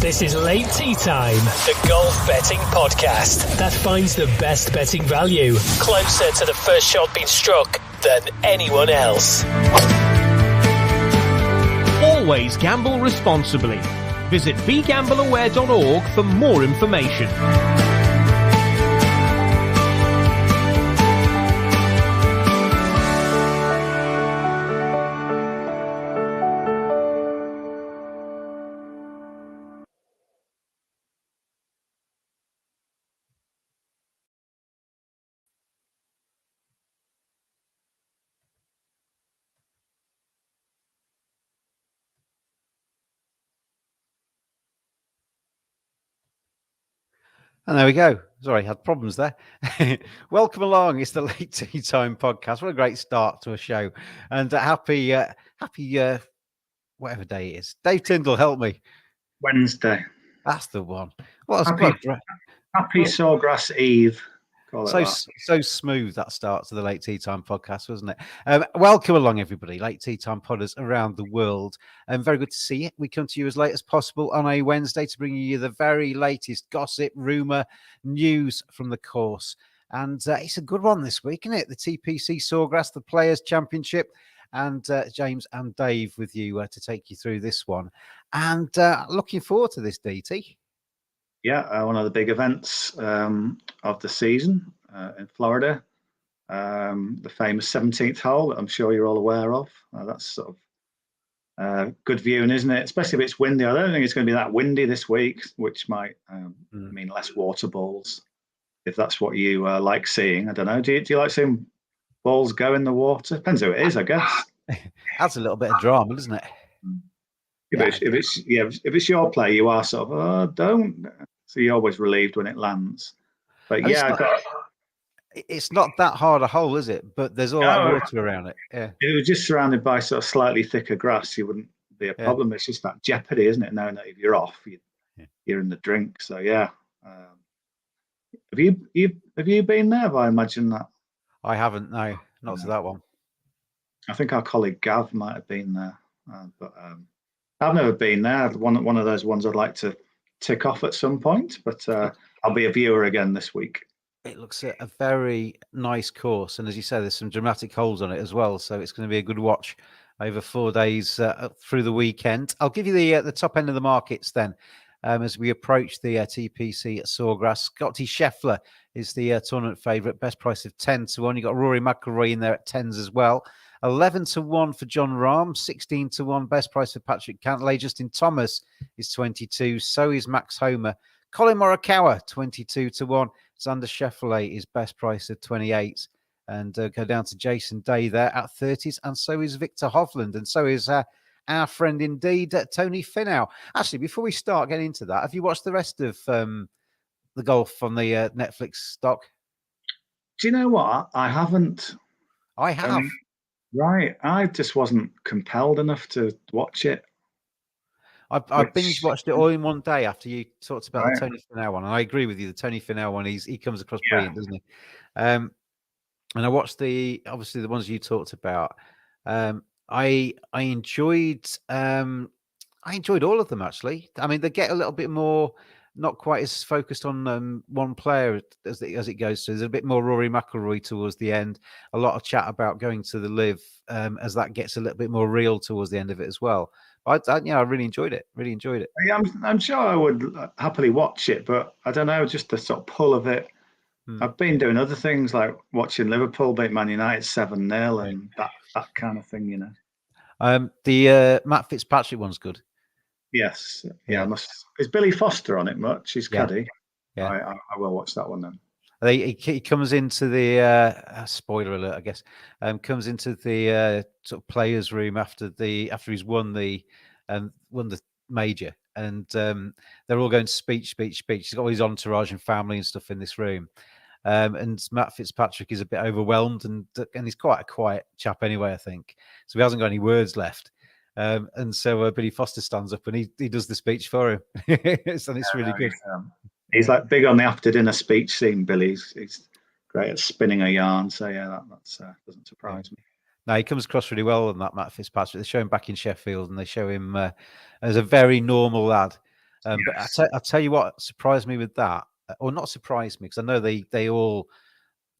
This is Late Tea Time, the golf betting podcast that finds the best betting value closer to the first shot being struck than anyone else. Always gamble responsibly. Visit begambleaware.org for more information. And there we go. Sorry, had problems there. Welcome along. It's the Late Tea Time podcast. What a great start to a show. And happy whatever day it is. Dave Tindall, help me. Wednesday. That's the one. Well, Happy Sawgrass Eve. So smooth that start to the Late Tea Time podcast, wasn't it? Welcome along, everybody. Late Tea Time podders around the world. Very good to see you. We come to you as late as possible on a Wednesday to bring you the very latest gossip, rumour, news from the course. And it's a good one this week, isn't it? The TPC Sawgrass, the Players' Championship. And James and Dave with you to take you through this one. And looking forward to this, DT. Yeah, one of the big events of the season in Florida. The famous 17th hole that I'm sure you're all aware of. That's sort of good viewing, isn't it? Especially if it's windy. I don't think it's going to be that windy this week, which might mean less water balls, if that's what you like seeing. I don't know. Do you like seeing balls go in the water? Depends who it is, I guess. Adds a little bit of drama, doesn't it? If it's your play, you are sort of don't. So you're always relieved when it lands. But it's not that hard a hole, is it? But there's all that water around it. Yeah, it was just surrounded by sort of slightly thicker grass. You wouldn't be a problem. It's just that jeopardy, isn't it? Knowing that if you're off, you're in the drink. So yeah. Have you been there? I imagine that. I haven't. No, not to that one. I think our colleague Gav might have been there, but I've never been there. One of those ones I'd like to tick off at some point, but I'll be a viewer again this week. It looks a very nice course, and as you say, there's some dramatic holes on it as well, so it's going to be a good watch over 4 days through the weekend. I'll give you the top end of the markets then as we approach the TPC at Sawgrass. Scotty Scheffler is the tournament favourite, best price of 10-1. You've got Rory McIlroy in there at 10s as well. 11-1 for John Rahm, 16-1 best price for Patrick Cantlay. Justin Thomas is 22, so is Max Homer. Colin Morikawa, 22-1. Xander Schauffele is best price of 28, and go down to Jason Day there at 30s, and so is Victor Hovland, and so is our friend indeed, Tony Finau. Actually, before we start getting into that, have you watched the rest of the golf on the Netflix doc? Do you know what? I haven't. I have. Right. I just wasn't compelled enough to watch it. I binge watched it all in one day after you talked about the Tony Finau one. And I agree with you. The Tony Finau one, he comes across brilliant, doesn't he? And I watched obviously the ones you talked about. I enjoyed all of them, actually. I mean, they get a little bit more, not quite as focused on one player as it goes to. There's a bit more Rory McIlroy towards the end. A lot of chat about going to the Live as that gets a little bit more real towards the end of it as well. I really enjoyed it. Really enjoyed it. Yeah, I'm sure I would happily watch it, but I don't know, just the sort of pull of it. I've been doing other things like watching Liverpool beat Man United 7-0 and that kind of thing, you know. The Matt Fitzpatrick one's good. Yes. Yeah. Is Billy Foster on it much? He's caddy. Yeah. I will watch that one then. He comes into the spoiler alert, I guess. Comes into the sort of players' room after he's won the major, and they're all going to speech. He's got all his entourage and family and stuff in this room. And Matt Fitzpatrick is a bit overwhelmed, and he's quite a quiet chap anyway, I think. So he hasn't got any words left. And so Billy Foster stands up and he does the speech for him. It's really good. He's like big on the after dinner speech scene, Billy. He's great at spinning a yarn. So yeah, that doesn't surprise me. No, he comes across really well on that, Matt Fitzpatrick. They show him back in Sheffield and they show him as a very normal lad. But Yes. I'll tell you what surprised me with that, or not surprised me, because I know they all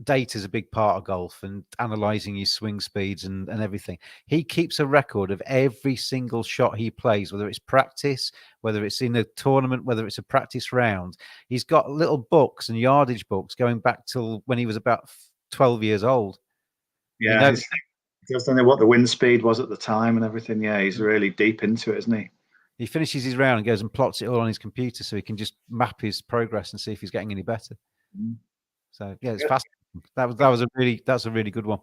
data is a big part of golf and analyzing his swing speeds and everything. He keeps a record of every single shot he plays, whether it's practice, whether it's in a tournament, whether it's a practice round. He's got little books and yardage books going back till when he was about 12 years old. Yeah, He knows. he does know what the wind speed was at the time and everything. Yeah, he's really deep into it, isn't he? He finishes his round and goes and plots it all on his computer so he can just map his progress and see if he's getting any better. So yeah, it's fascinating. That's a really good one.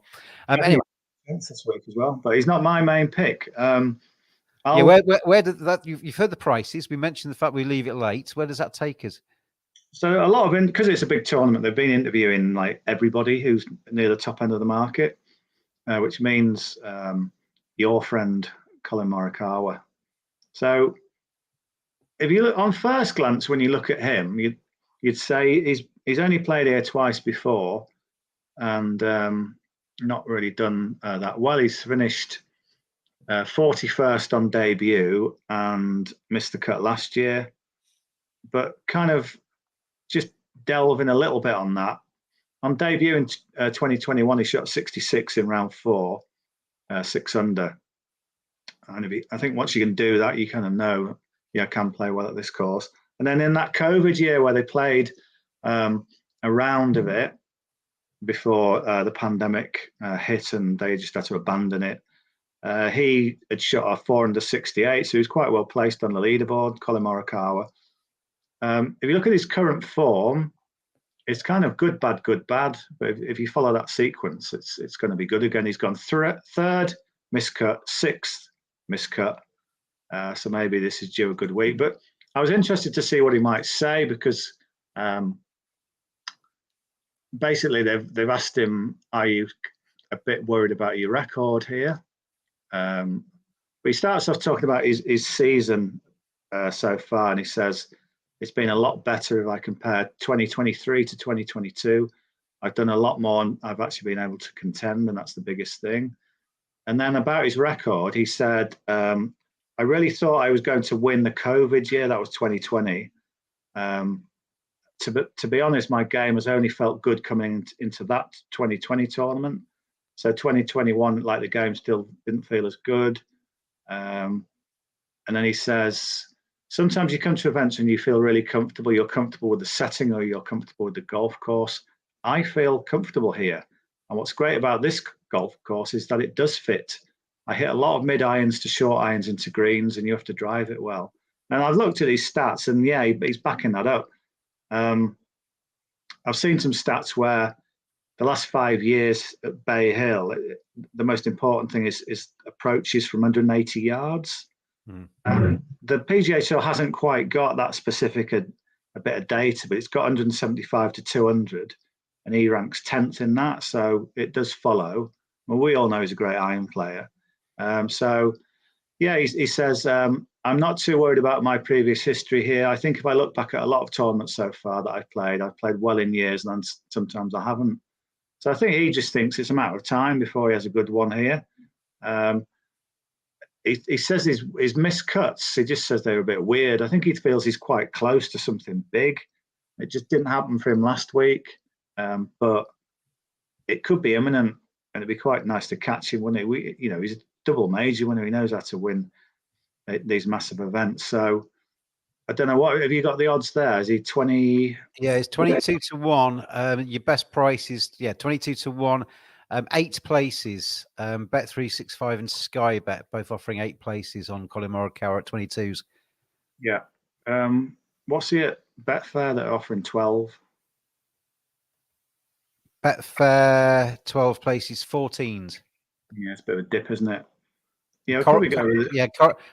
Anyway, this week as well, but he's not my main pick. Yeah, where did that? You've heard the prices. We mentioned the fact we leave it late. Where does that take us? So a lot of because it's a big tournament, they've been interviewing like everybody who's near the top end of the market, which means your friend Colin Morikawa. So if you look on first glance, when you look at him, you'd say he's only played here twice before, and not really done that well. He's finished 41st on debut and missed the cut last year, but kind of just delving a little bit on that. On debut in 2021, he shot 66 in round 4, 6 under. And I think once you can do that, you kind of know, I can play well at this course. And then in that COVID year where they played a round of it before the pandemic hit and they just had to abandon it, he had shot a 4 under 68, so he was quite well placed on the leaderboard, Colin Morikawa. If you look at his current form, it's kind of good, bad, good, bad. But if you follow that sequence, it's going to be good again. He's gone third, miscut, 6th, miscut. So maybe this is due a good week. But I was interested to see what he might say because basically they've asked him, are you a bit worried about your record here? But he starts off talking about his season so far, and he says, it's been a lot better if I compare 2023 to 2022. I've done a lot more and I've actually been able to contend, and that's the biggest thing. And then about his record, he said, I really thought I was going to win the COVID year. That was 2020. To be honest, my game has only felt good coming into that 2020 tournament. So 2021, like the game still didn't feel as good. And then he says, sometimes you come to events and you feel really comfortable. You're comfortable with the setting or you're comfortable with the golf course. I feel comfortable here. And what's great about this golf course is that it does fit. I hit a lot of mid irons to short irons into greens, and you have to drive it well. And I've looked at his stats, and yeah, he's backing that up. I've seen some stats where the last 5 years at Bay Hill, the most important thing is approaches from 180 yards. The PGA Tour hasn't quite got that specific a bit of data, but it's got 175 to 200, and he ranks 10th in that. So it does follow. Well, we all know he's a great iron player. So yeah, he says, I'm not too worried about my previous history here. I think if I look back at a lot of tournaments so far that I've played well in years, and sometimes I haven't. So I think he just thinks it's a matter of time before he has a good one here. He says his miscuts, he just says they're a bit weird. I think he feels he's quite close to something big. It just didn't happen for him last week, but it could be imminent, and it'd be quite nice to catch him, wouldn't it? He's a double major winner. He knows how to win these massive events. So I don't know, what have you got the odds there? Is he 20? Yeah, it's 22 to 1. Your best price is 22 to 1. 8 places. Bet365 and Sky Bet both offering 8 places on Colin Morikawa at 22s. Yeah. What's he at Betfair that are offering 12? Betfair 12 places, 14s. Yeah, it's a bit of a dip, isn't it? Yeah, probably go with it. Yeah,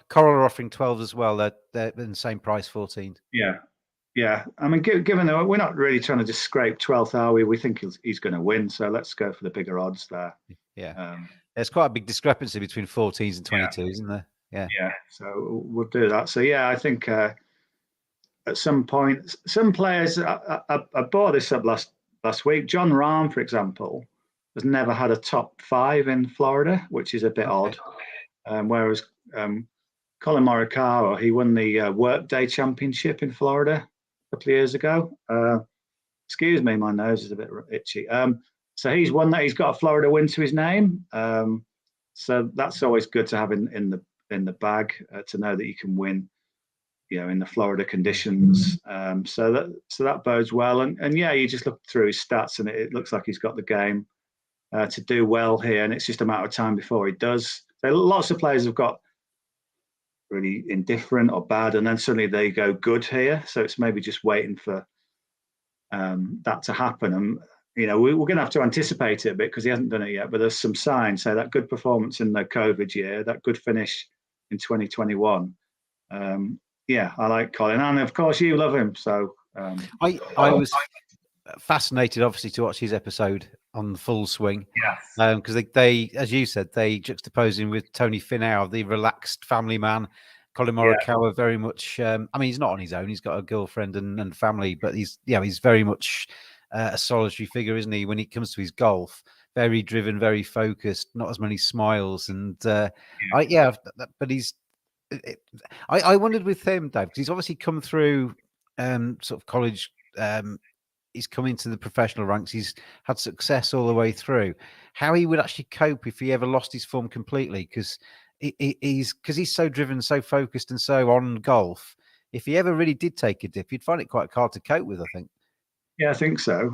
Coral are offering 12s as well. They're in the same price, 14. Yeah. I mean, given that we're not really trying to just scrape 12th, are we? We think he's going to win, so let's go for the bigger odds there. Yeah. There's quite a big discrepancy between 14s and 22s, isn't there? Yeah. So we'll do that. So yeah, I think at some point, some players. I brought this up last week. John Rahm, for example, has never had a top 5 in Florida, which is a bit odd. Whereas Colin Morikawa, he won the Workday Championship in Florida a couple of years ago. Excuse me, my nose is a bit itchy. So he's won that. He's got a Florida win to his name. So that's always good to have in the bag, to know that you can win, in the Florida conditions. So that bodes well. And yeah, you just look through his stats, and it looks like he's got the game to do well here. And it's just a matter of time before he does. So lots of players have got really indifferent or bad, and then suddenly they go good here. So it's maybe just waiting for that to happen. And we're going to have to anticipate it a bit because he hasn't done it yet. But there's some signs. So that good performance in the COVID year, that good finish in 2021. Yeah, I like Colin, and of course you love him. So I was fascinated, obviously, to watch his episode on the Full Swing. Yes. Because they, as you said, they juxtapose him with Tony Finau, the relaxed family man. Colin Morikawa, very much. I mean, he's not on his own; he's got a girlfriend and family, but he's very much a solitary figure, isn't he? When it comes to his golf, very driven, very focused, not as many smiles, and but he's. I wondered with him, Dave, because he's obviously come through sort of college. He's come into the professional ranks. He's had success all the way through. How he would actually cope if he ever lost his form completely, because he's so driven, so focused, and so on golf. If he ever really did take a dip, you'd find it quite hard to cope with, I think. Yeah, I think so.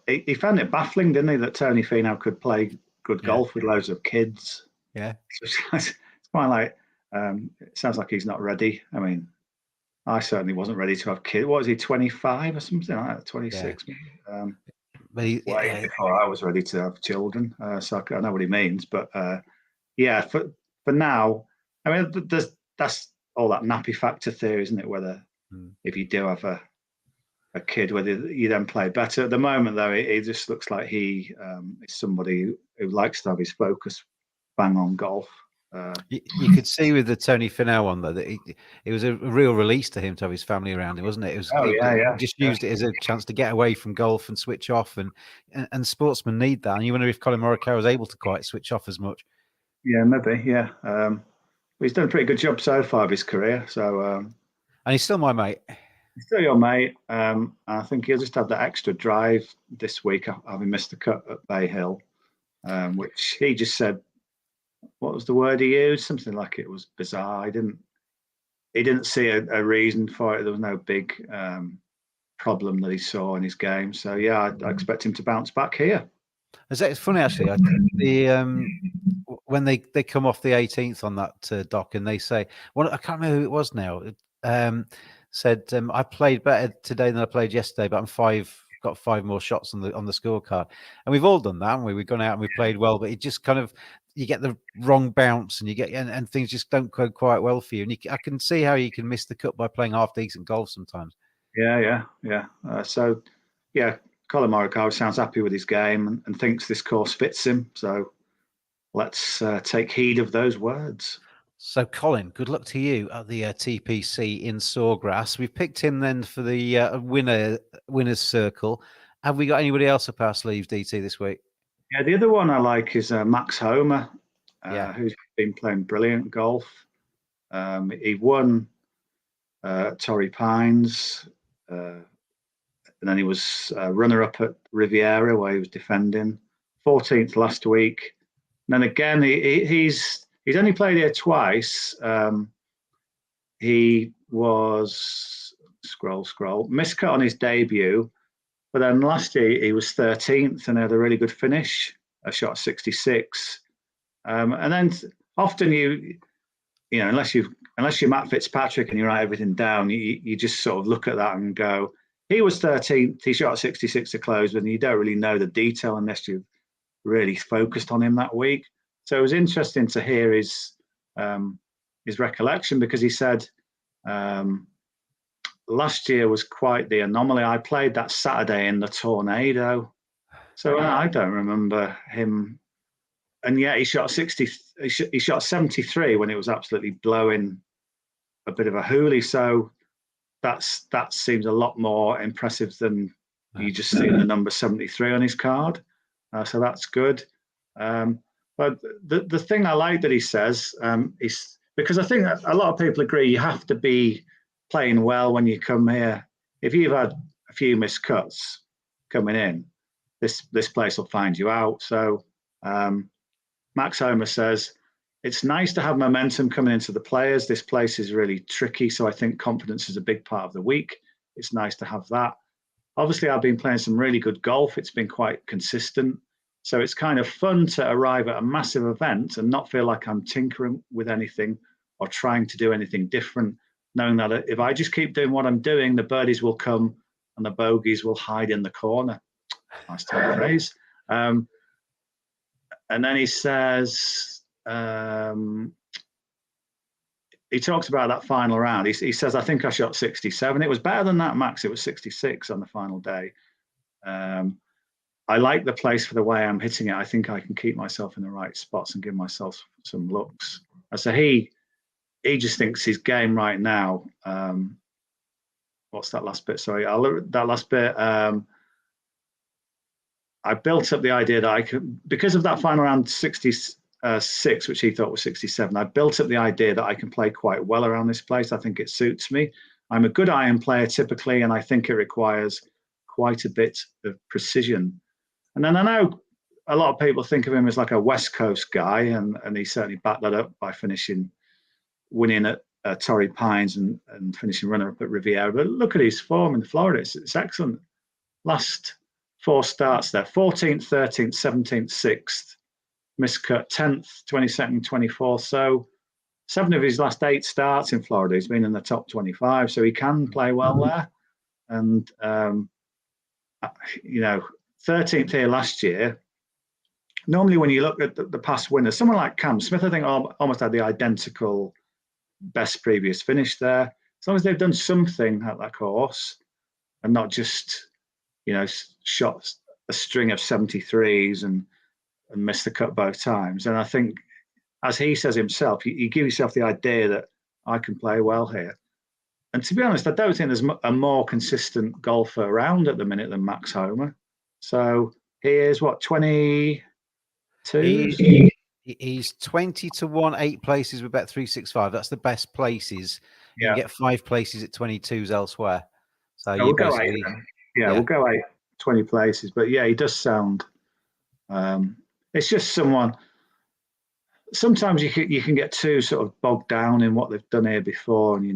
He found it baffling, didn't he, that Tony Finau could play good golf with loads of kids. Yeah. It's quite like, it sounds like he's not ready. I mean, I certainly wasn't ready to have kids. What was he, 25 or something like that? 26? Yeah. But before I was ready to have children. So I know what he means. But yeah, for now, I mean, that's all that nappy factor theory, isn't it? Whether if you do have a kid, whether you then play better. At the moment, though, it just looks like he is somebody who likes to have his focus bang on golf. You could see with the Tony Finau one, though, that it was a real release to him to have his family around him, wasn't it? It was. He just used it as a chance to get away from golf and switch off, and sportsmen need that. And you wonder if Colin Morikawa was able to quite switch off as much. Yeah, maybe. Yeah, he's done a pretty good job so far of his career. So, and he's still my mate. He's still your mate. I think he'll just have that extra drive this week, having missed the cut at Bay Hill, which he just said. What was the word he used? Something like it was bizarre. He didn't see a reason for it. There was no big problem that he saw in his game. So yeah, I expect him to bounce back here. It's funny actually. When they come off the 18th on that dock, and they say, "Well, I can't remember who it was now." Said I played better today than I played yesterday, but got 5 more shots on the scorecard, and we've all done that, haven't we? We've gone out and we've played well, but it just kind of you get the wrong bounce, and you get and things just don't go quite well for you. And I can see how you can miss the cut by playing half decent golf sometimes. Yeah. So yeah, Colin Morikawa sounds happy with his game and thinks this course fits him. So let's take heed of those words. So, Colin, good luck to you at the TPC in Sawgrass. We've picked him then for the winner's circle. Have we got anybody else up our sleeves, DT, this week? Yeah, the other one I like is Max Homer, who's been playing brilliant golf. He won Torrey Pines, and then he was runner-up at Riviera, where he was defending, 14th last week. And then again, he's only played here twice. He was miscut on his debut, but then last year he was 13th and had a really good finish, a shot 66. And then often you know, unless you're Matt Fitzpatrick and you write everything down, you just sort of look at that and go, he was 13th, he shot 66 to close, and you don't really know the detail unless you've really focused on him that week. So it was interesting to hear his recollection, because he said last year was quite the anomaly. I played that Saturday in the tornado, so I don't remember him. And yet he shot 60. He shot 73 when it was absolutely blowing a bit of a hoolie. So that seems a lot more impressive than you just see the number 73 on his card. So that's good. But the thing I like that he says, because I think that a lot of people agree you have to be playing well when you come here. If you've had a few missed cuts coming in, this place will find you out. So Max Homer says, it's nice to have momentum coming into the players. This place is really tricky, so I think confidence is a big part of the week. It's nice to have that. Obviously, I've been playing some really good golf. It's been quite consistent. So it's kind of fun to arrive at a massive event and not feel like I'm tinkering with anything or trying to do anything different, knowing that if I just keep doing what I'm doing, the birdies will come and the bogeys will hide in the corner. Nice turn of phrase. And then he says, he talks about that final round. He says, I think I shot 67. It was better than that, Max. It was 66 on the final day. I like the place for the way I'm hitting it. I think I can keep myself in the right spots and give myself some looks. So he just thinks his game right now. What's that last bit? Sorry, that last bit. I built up the idea that I could, because of that final round 66, which he thought was 67, I built up the idea that I can play quite well around this place. I think it suits me. I'm a good iron player typically, and I think it requires quite a bit of precision. And then I know a lot of people think of him as like a West Coast guy, and he certainly backed that up by winning at Torrey Pines and finishing runner-up at Riviera. But look at his form in Florida. It's excellent. Last 4 starts there, 14th, 13th, 17th, 6th, miscut 10th, 22nd, 24th. So 7 of his last 8 starts in Florida, he's been in the top 25. So he can play well there. And, 13th here last year. Normally when you look at the past winners, someone like Cam Smith, I think almost had the identical best previous finish there. As long as they've done something at that course and not just, shot a string of 73s and missed the cut both times. And I think, as he says himself, you give yourself the idea that I can play well here. And to be honest, I don't think there's a more consistent golfer around at the minute than Max Homer. So he is, 22? He's 20-1, 8 places with Bet365. That's the best places. You can get 5 places at 22s elsewhere. So we'll go 8 then. Yeah, we'll go 8, 20 places. But yeah, he does sound. It's just someone. Sometimes you can get too sort of bogged down in what they've done here before, and you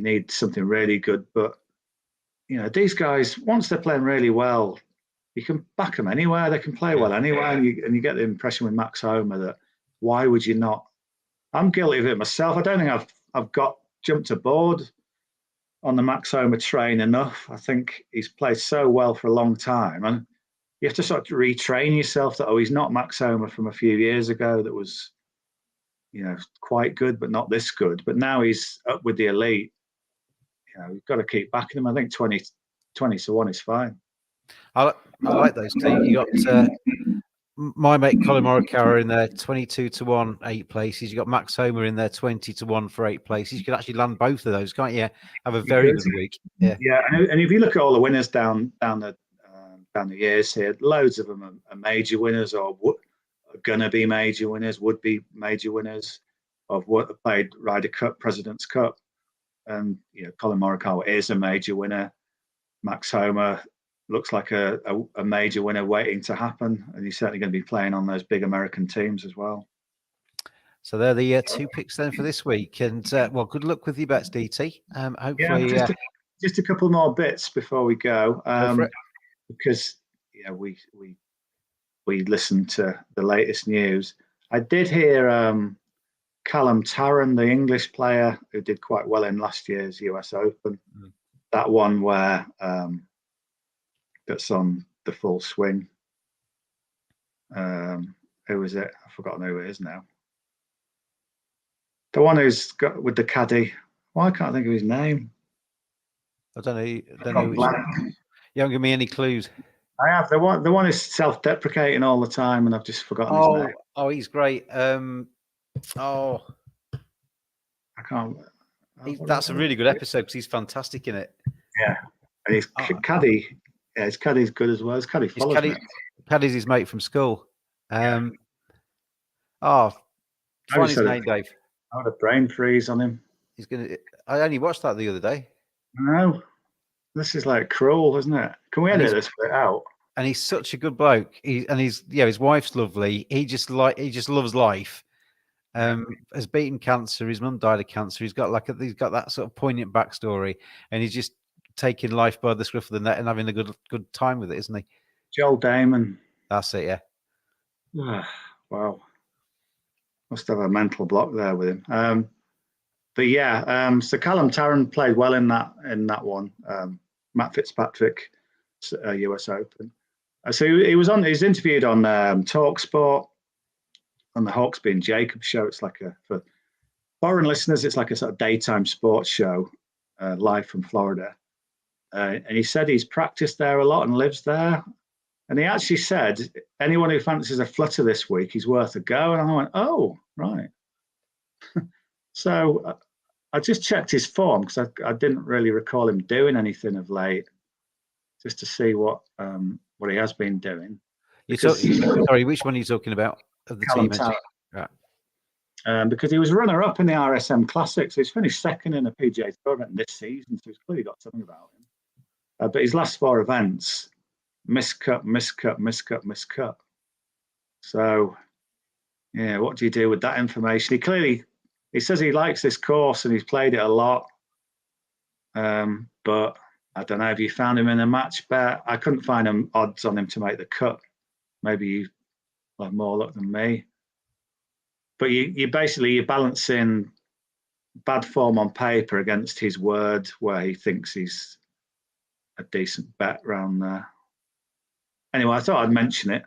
need something really good. But these guys, once they're playing really well, you can back them anywhere. They can play well anywhere, and you get the impression with Max Homer that why would you not? I'm guilty of it myself. I don't think I've jumped aboard on the Max Homer train enough. I think he's played so well for a long time, and you have to sort of retrain yourself that he's not Max Homer from a few years ago that was, quite good but not this good. But now he's up with the elite. We've got to keep backing him. I think 20-1 is fine. I like those two. You got my mate Colin Morikawa in there, 22-1, 8 places. You got Max Homer in there, 20-1 for 8 places. You could actually land both of those, can't you? Have a very good week. Yeah. And if you look at all the winners down the years here, loads of them are major winners or are gonna be major winners, would be major winners of what played Ryder Cup, President's Cup, and Colin Morikawa is a major winner. Max Homer looks like a major winner waiting to happen, and he's certainly going to be playing on those big American teams as well. So they're the 2 picks then for this week, and good luck with your bets, DT. Hopefully, just a couple more bits before we go because we listened to the latest news. I did hear Callum Tarran, the English player who did quite well in last year's US Open, that one where that's on the full swing. Who is it? I've forgotten who it is now. The one who's got with the caddy. Why can't I think of his name? I don't know. You haven't given me any clues. I have. The one who's self-deprecating all the time, and I've just forgotten his name. Oh, he's great. I can't. That's a really good episode because he's fantastic in it. Yeah, and his caddy. Yeah, his caddy's good as well. His caddy follows me. Caddy's his mate from school. What's his name, Dave? I had a brain freeze on him. I only watched that the other day. No, this is like cruel, isn't it? Can we edit this bit out? And he's such a good bloke. His wife's lovely. He just loves life. Has beaten cancer. His mum died of cancer. He's got that sort of poignant backstory, and he's just taking life by the scruff of the neck and having a good time with it, isn't he? Joel Damon. That's it, yeah. Wow. Must have a mental block there with him. But yeah, so Callum Tarrant played well in that one. Matt Fitzpatrick, US Open. So he's interviewed on TalkSport on the Hawksby and Jacobs show. It's like for foreign listeners, it's like a sort of daytime sports show, live from Florida. And he said he's practiced there a lot and lives there. And he actually said, anyone who fancies a flutter this week, he's worth a go. And I went, oh, right. So I just checked his form because I didn't really recall him doing anything of late, just to see what he has been doing. Sorry, which one are you talking about? Of the Callum team? Tarrant. Because he was runner-up in the RSM Classic, so he's finished second in a PGA Tour event this season, so he's clearly got something about him. But his last 4 events, miscut. So, yeah, what do you do with that information? He says he likes this course and he's played it a lot. But I don't know if you found him in a match bet. I couldn't find him odds on him to make the cut. Maybe you have more luck than me. But you're balancing bad form on paper against his word, where he thinks he's a decent bet around there. Anyway, I thought I'd mention it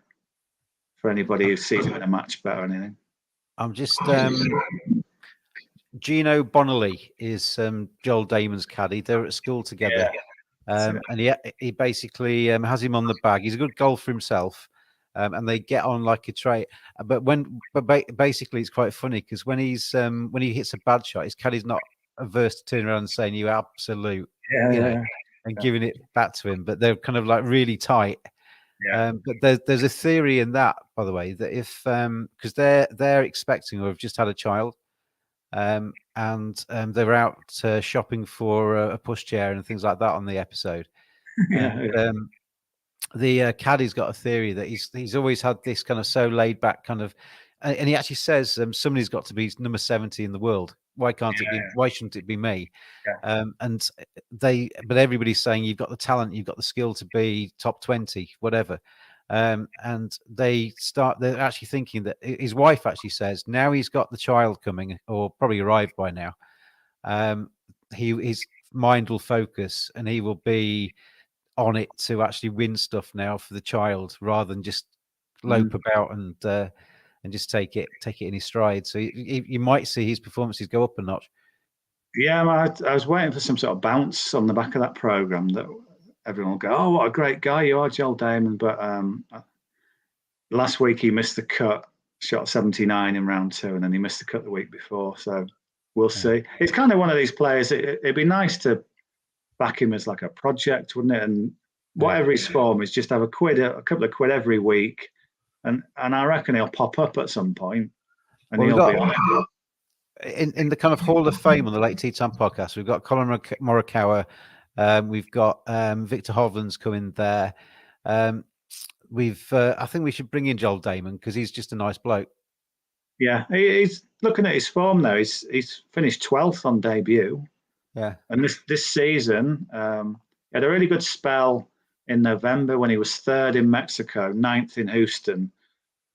for anybody who sees him in a match bet or anything. I'm just Gino Bonelli is Joel Damon's caddy. They're at school together, and he basically has him on the bag. He's a good golfer himself, and they get on like a trait. But basically, it's quite funny because when he hits a bad shot, his caddy's not averse to turning around and saying "you absolute," and giving it back to him. But they're kind of like really tight. Yeah. But there's a theory in that, by the way, that if because they're expecting or have just had a child. And they were out shopping for a pushchair and things like that on the episode. The caddy's got a theory that he's always had this kind of so laid back kind of, and he actually says somebody's got to be number 70 in the world. Why can't it be? Why shouldn't it be me? But everybody's saying you've got the talent, you've got the skill to be top 20, whatever. And they're actually thinking that his wife actually says now he's got the child coming or probably arrived by now. His mind will focus and he will be on it to actually win stuff now for the child rather than just lope about and just take it in his stride. So you might see his performances go up a notch. Yeah, I was waiting for some sort of bounce on the back of that program that everyone will go, oh, what a great guy you are, Joel Damon. But last week he missed the cut, shot 79 in round 2, and then he missed the cut the week before. So we'll see. It's kind of one of these players. It'd be nice to back him as like a project, wouldn't it? And whatever his form is, just have a couple of quid every week. And I reckon he'll pop up at some point. And he'll be on it. In the kind of Hall of Fame on the Late Tea Time podcast, we've got Colin Morikawa. We've got Victor Hovland's coming there. I think we should bring in Joel Damon because he's just a nice bloke. Yeah, he's looking at his form now. He's finished 12th on debut. Yeah, and this season he had a really good spell in November when he was 3rd in Mexico, 9th in Houston,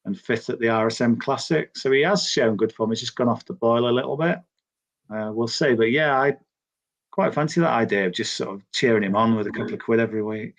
and 5th at the RSM Classic. So he has shown good form. He's just gone off the boil a little bit. We'll see, but yeah, I quite fancy that idea of just sort of cheering him on with a couple of quid every week.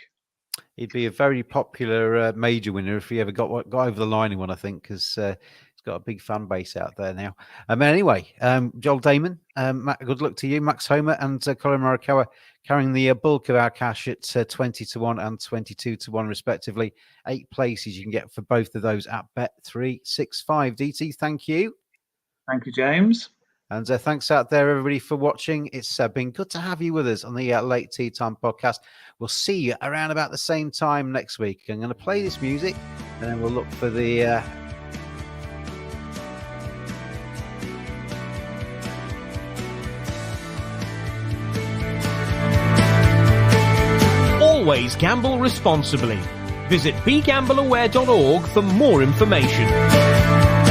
He'd be a very popular major winner if he ever got over the line in one, I think, because he's got a big fan base out there now. Anyway, Joel Damon, good luck to you, Max Homer and Colin Morikawa, carrying the bulk of our cash at 20-1 and 22-1 respectively. 8 places you can get for both of those at Bet365. DT, thank you. Thank you, James. And thanks out there, everybody, for watching. It's been good to have you with us on the Late Tea Time podcast. We'll see you around about the same time next week. I'm going to play this music, and then we'll look for the always gamble responsibly. Visit begambleaware.org for more information.